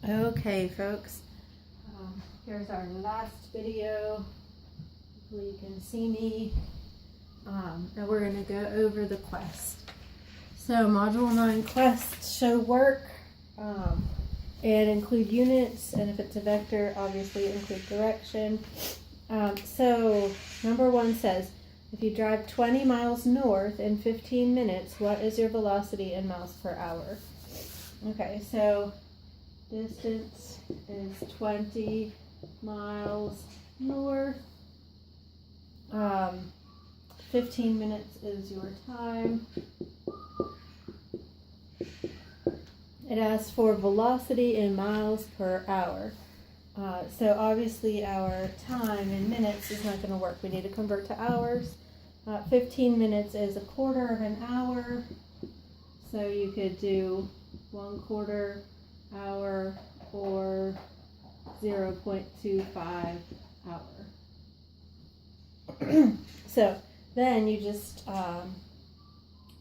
Okay, folks, here's our last video. Hopefully you can see me. And we're going to go over the quest. So Module 9 quests show work and include units, and if it's a vector, obviously include direction. So number 1 says, if you drive 20 miles north in 15 minutes, what is your velocity in miles per hour? Okay, so distance is 20 miles north. 15 minutes is your time. It asks for velocity in miles per hour. So obviously our time in minutes is not going to work. We need to convert to hours. 15 minutes is a quarter of an hour. So you could do 1/4 hour or 0.25 hour. So then you just,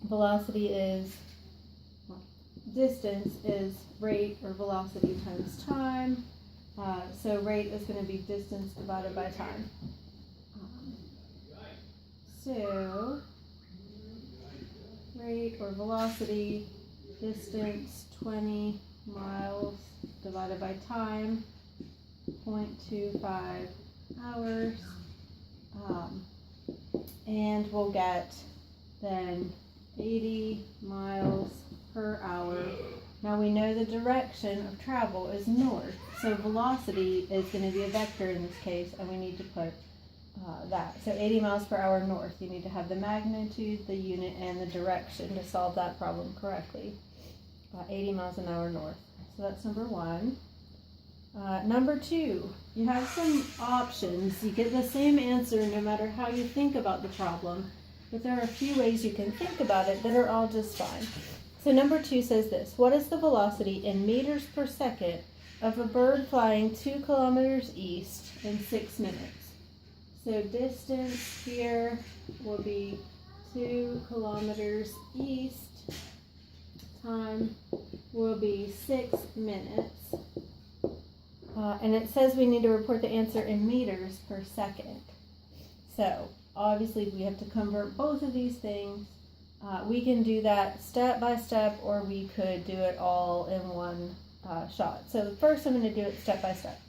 velocity is, distance is rate or velocity times time. So rate is going to be distance divided by time. So rate or velocity, distance 20 miles divided by time, 0.25 hours. And we'll get then 80 miles per hour. Now we know the direction of travel is north, so velocity is going to be a vector in this case, and we need to put that. So 80 miles per hour north, you need to have the magnitude, the unit, and the direction to solve that problem correctly. 80 miles an hour north. So that's number 1. Number 2, you have some options. You get the same answer no matter how you think about the problem, but there are a few ways you can think about it that are all just fine. So number 2 says this: what is the velocity in meters per second of a bird flying 2 kilometers east in 6 minutes? So distance here will be 2 kilometers east. Time will be 6 minutes. And it says we need to report the answer in meters per second. So obviously we have to convert both of these things. We can do that step by step, or we could do it all in one shot. So first I'm going to do it step by step.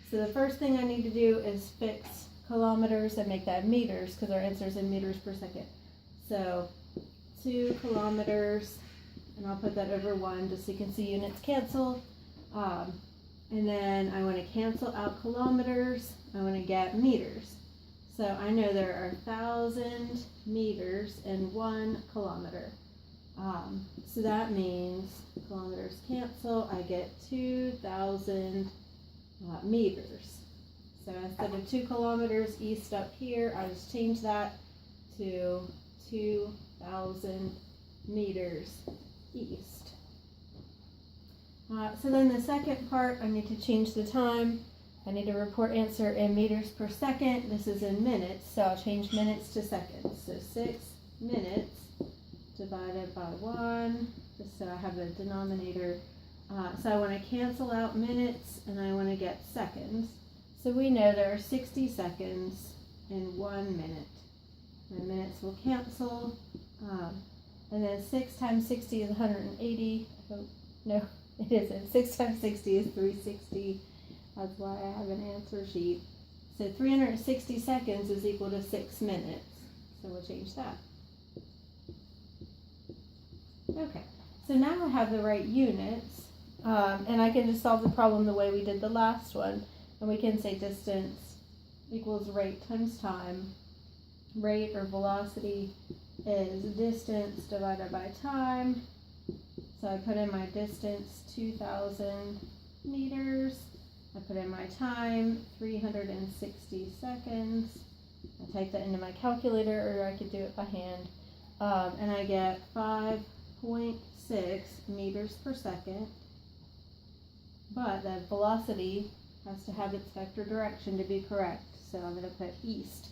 So the first thing I need to do is fix kilometers and make that meters, because our answer is in meters per second. So 2 kilometers, and I'll put that over 1 just so you can see units cancel. And then I want to cancel out kilometers. I want to get meters. So I know there are 1,000 meters in 1 kilometer. So that means kilometers cancel. I get 2,000 meters. So instead of 2 kilometers east up here, I just change that to 2,000 meters east. So then the second part, I need to change the time. I need to report answer in meters per second. This is in minutes, so I'll change minutes to seconds. So 6 minutes divided by 1, just so I have a denominator. So I want to cancel out minutes, and I want to get seconds. So we know there are 60 seconds in 1 minute. My minutes will cancel. And then 6 times 60 is 180. Oh, no. It isn't. 6 times 60 is 360. That's why I have an answer sheet. So 360 seconds is equal to 6 minutes. So we'll change that. Okay. So now I have the right units. And I can just solve the problem the way we did the last one. And we can say distance equals rate times time. Rate or velocity is distance divided by time. So I put in my distance, 2,000 meters. I put in my time, 360 seconds. I type that into my calculator, or I could do it by hand. And I get 5.6 meters per second. But the velocity has to have its vector direction to be correct. So I'm going to put east.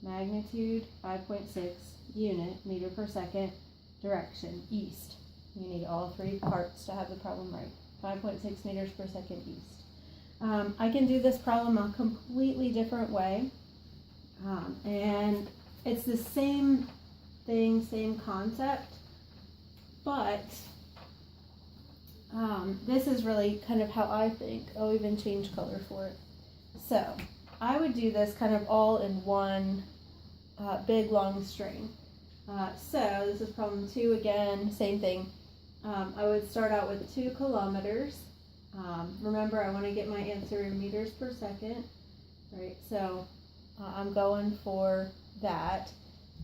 Magnitude, 5.6, unit, meter per second, direction, east. You need all 3 parts to have the problem right. 5.6 meters per second east. I can do this problem a completely different way, and it's the same thing, same concept, but this is really kind of how I think. I'll even change color for it. So I would do this kind of all in one big long string. So this is problem 2 again, same thing. I would start out with 2 kilometers. Remember, I want to get my answer in meters per second, right? So I'm going for that.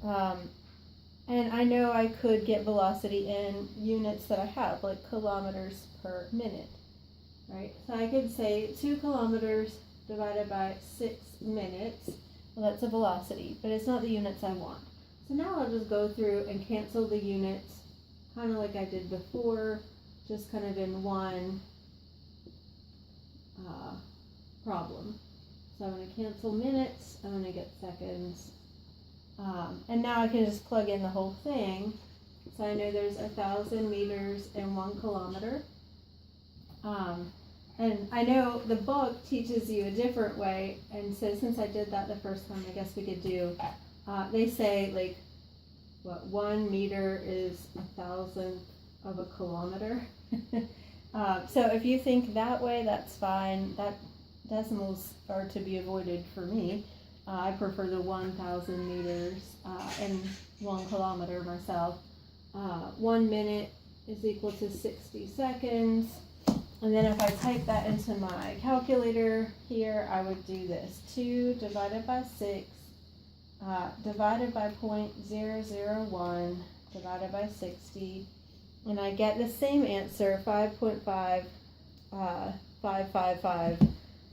And I know I could get velocity in units that I have, like kilometers per minute, right? So I could say 2 kilometers divided by 6 minutes. Well, that's a velocity, but it's not the units I want. So now I'll just go through and cancel the units, kind of like I did before, just kind of in one problem. So I'm going to cancel minutes, I'm going to get seconds, and now I can just plug in the whole thing. So I know there's 1,000 meters in 1 kilometer. And I know the book teaches you a different way, and so since I did that the first time, I guess we could do, they say like, what, 1 meter is 1,000th of a kilometer. So if you think that way, that's fine. That decimals are to be avoided for me. I prefer the 1,000 meters in 1 kilometer myself. 1 minute is equal to 60 seconds. And then if I type that into my calculator here, I would do this. 2 divided by 6 divided by 0.001 divided by 60. And I get the same answer, 5.5555.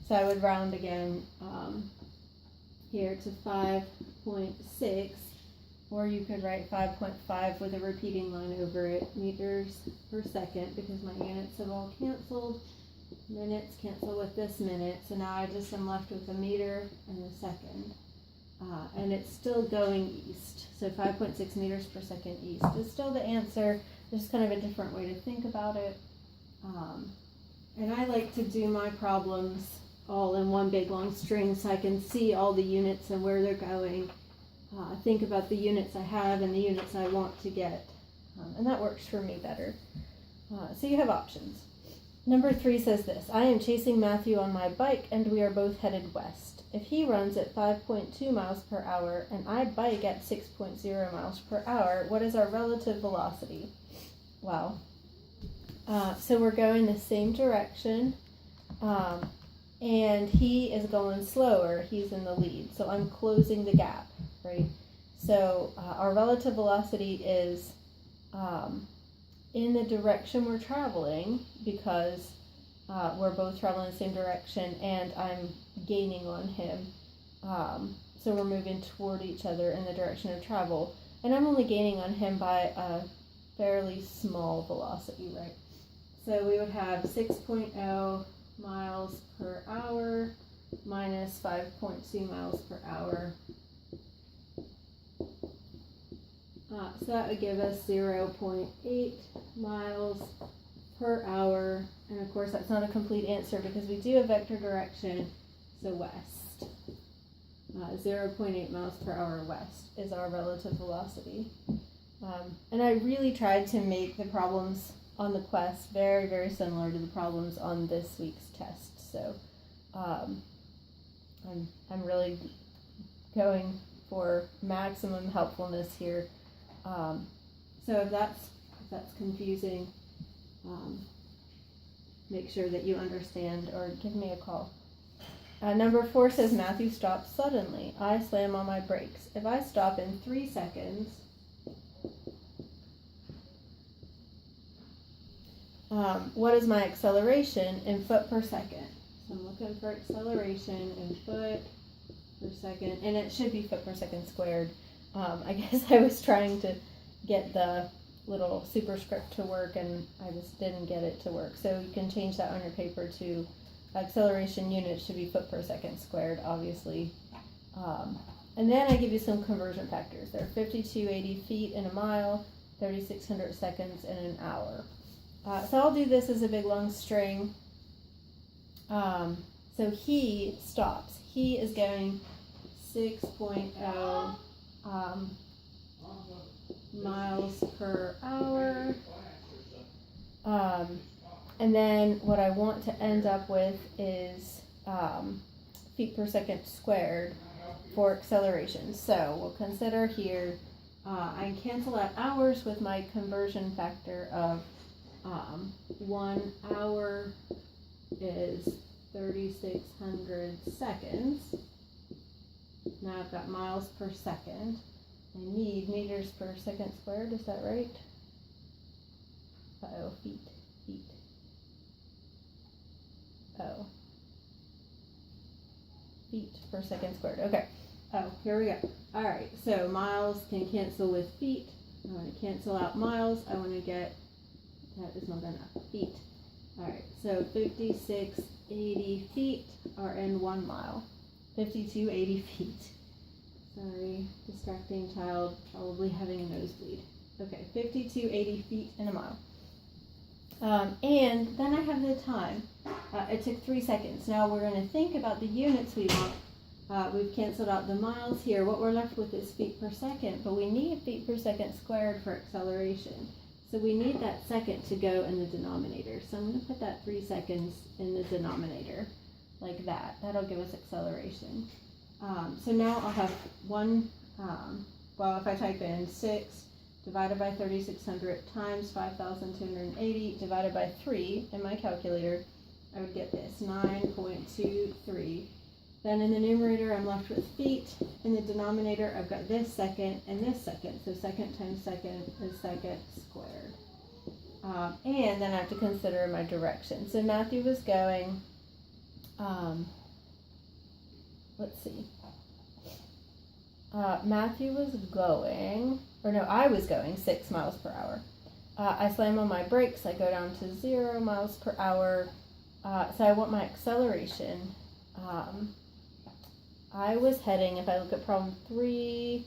So I would round again here to 5.6. Or you could write 5.5 with a repeating line over it, meters per second, because my units have all canceled. Minutes cancel with this minute, so now I just am left with a meter and a second. And it's still going east, so 5.6 meters per second east is still the answer. There's kind of a different way to think about it. And I like to do my problems all in one big long string so I can see all the units and where they're going. Think about the units I have and the units I want to get. And that works for me better. So you have options. Number 3 says this: I am chasing Matthew on my bike and we are both headed west. If he runs at 5.2 miles per hour and I bike at 6.0 miles per hour, what is our relative velocity? Wow. So we're going the same direction. And he is going slower. He's in the lead. So I'm closing the gap, right? So our relative velocity is in the direction we're traveling, because we're both traveling the same direction and I'm gaining on him. So we're moving toward each other in the direction of travel. And I'm only gaining on him by a fairly small velocity, right? So we would have 6.0 miles per hour minus 5.2 miles per hour. So that would give us 0.8 miles per hour. And of course that's not a complete answer because we do have vector direction, so west. 0.8 miles per hour west is our relative velocity. And I really tried to make the problems on the quest very, very similar to the problems on this week's test. So I'm really going for maximum helpfulness here. So if that's confusing, make sure that you understand or give me a call. Number 4 says Matthew stops suddenly. I slam on my brakes. If I stop in 3 seconds, what is my acceleration in foot per second? So I'm looking for acceleration in foot per second, and it should be foot per second squared. I guess I was trying to get the little superscript to work and I just didn't get it to work. So you can change that on your paper to acceleration units should be foot per second squared, obviously. And then I give you some conversion factors. There are 5,280 feet in a mile, 3,600 seconds in an hour. So I'll do this as a big long string. So he stops. He is going 6.0 miles per hour. And then what I want to end up with is feet per second squared for acceleration. So we'll consider here, I cancel out hours with my conversion factor of 1 hour is 3,600 seconds. Now I've got miles per second. I need meters per second squared, is that right? Uh-oh, feet. Oh. Feet per second squared. Okay. Oh, here we go. Alright, so miles can cancel with feet. I want to cancel out miles. I want to get, that is not enough, feet. Alright, so 5680 feet are in 1 mile. 5280 feet. Sorry, distracting child, probably having a nosebleed. Okay, 5280 feet in a mile. And then I have the time. It took 3 seconds. Now we're going to think about the units we want. We've canceled out the miles here. What we're left with is feet per second, but we need feet per second squared for acceleration. So we need that second to go in the denominator. So I'm going to put that 3 seconds in the denominator, like that. That'll give us acceleration. So now I'll have well, if I type in 6 divided by 3,600 times 5,280 divided by 3 in my calculator, I would get this, 9.23. Then in the numerator, I'm left with feet. In the denominator, I've got this second and this second. So second times second is second squared. And then I have to consider my direction. So Matthew was going, let's see. Matthew was going, or no, I was going 6 miles per hour. I slam on my brakes. I go down to 0 miles per hour. So I want my acceleration. I was heading, if I look at problem 3,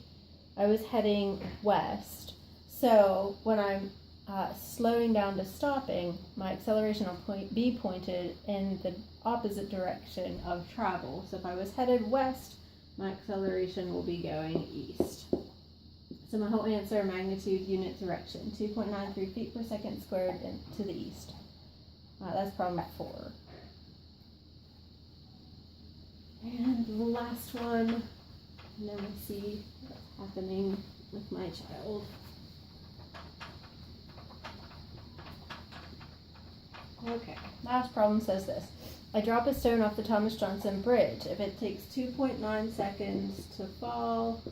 I was heading west. So when I'm slowing down to stopping, my acceleration will be pointed in the opposite direction of travel. So if I was headed west, my acceleration will be going east. So my whole answer, magnitude, unit, direction, 2.93 feet per second squared to the east. That's problem 4. And the last one, and then we'll see what's happening with my child. Okay, last problem says this. I drop a stone off the Thomas Johnson Bridge. If it takes 2.9 seconds to fall,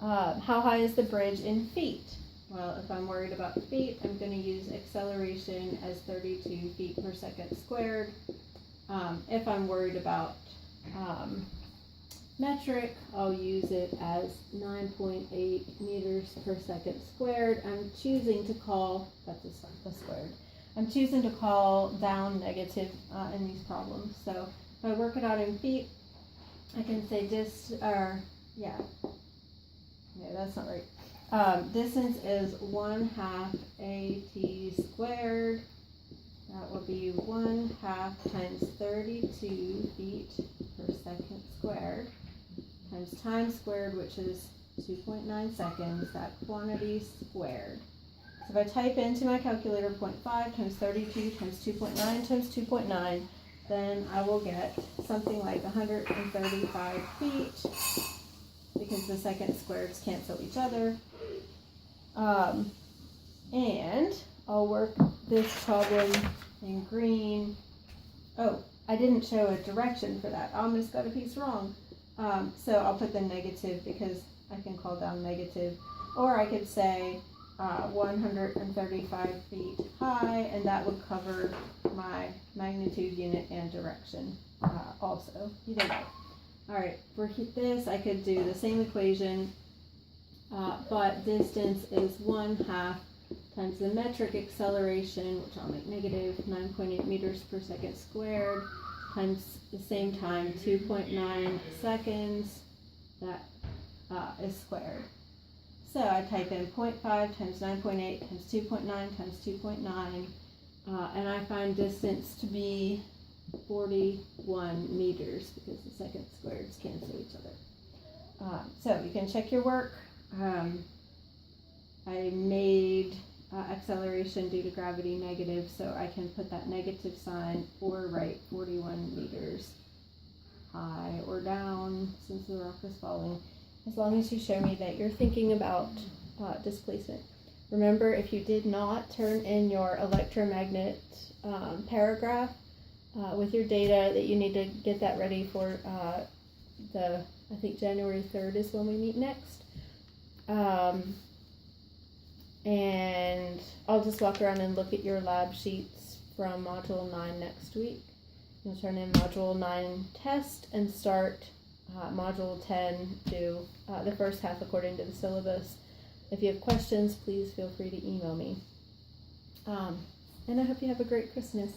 how high is the bridge in feet? Well, if I'm worried about feet, I'm going to use acceleration as 32 feet per second squared. If I'm worried about metric, I'll use it as 9.8 meters per second squared. I'm choosing to call, that's a squared. I'm choosing to call down negative in these problems. So if I work it out in feet, I can say that's not right. Distance is 1/2 AT squared. That will be 1/2 times 32 feet per second squared times time squared, which is 2.9 seconds, that quantity squared. So if I type into my calculator 0.5 times 32 times 2.9 times 2.9, then I will get something like 135 feet, because the second squareds cancel each other. And I'll work this problem in green. Oh, I didn't show a direction for that. I almost got a piece wrong. So I'll put the negative because I can call down negative. Or I could say 135 feet high, and that would cover my magnitude, unit, and direction also. Either way. Alright, for this I could do the same equation, but distance is 1/2 times the metric acceleration, which I'll make negative 9.8 meters per second squared, times the same time 2.9 seconds, that is squared. So I type in 0.5 times 9.8 times 2.9 times 2.9, and I find distance to be 41 meters because the second squares cancel each other. So you can check your work. I made acceleration due to gravity negative, so I can put that negative sign or write 41 meters high or down since the rock is falling, as long as you show me that you're thinking about displacement. Remember, if you did not turn in your electromagnet paragraph with your data, that you need to get that ready for I think January 3rd is when we meet next. And I'll just walk around and look at your lab sheets from Module 9 next week. You'll turn in Module 9 test and start Module 10, do the first half according to the syllabus. If you have questions, please feel free to email me. And I hope you have a great Christmas.